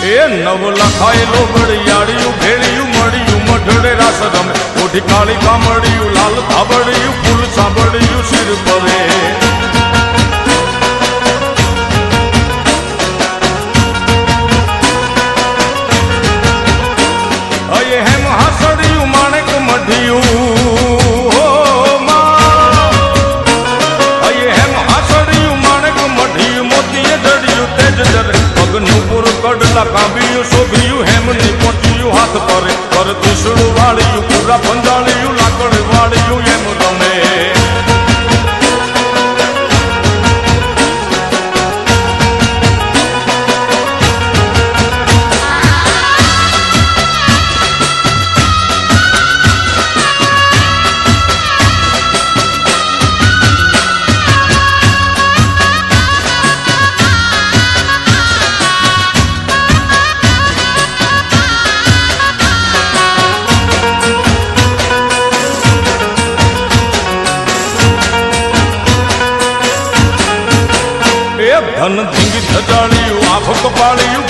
એ નવ લખાયેલો ઘડિયાળિયું ભેળિયું મળ્યું મઢડે રાસ રમે ઓઢી કાળી કામળિયું લાલ ધાબળિયું ફૂલ સાંભળિયું શિર પરે અયે હેમ હાસડિયું માણેક મઢિયું અયે હેમ હાસડિયું માણેક મઢિયું મોતીએ જડિયું તેજ જરે પગનું પૂર કડલા કાંબિયું શોભિયું હેમની પહોંચ્યું હાથ પરે પર દુસડું વાળિયું પૂરા પંજાળિયું લાકડ વાળિયું એમ રમે ધન ધીંગી ધજાળિયું આંખ કપાળિયું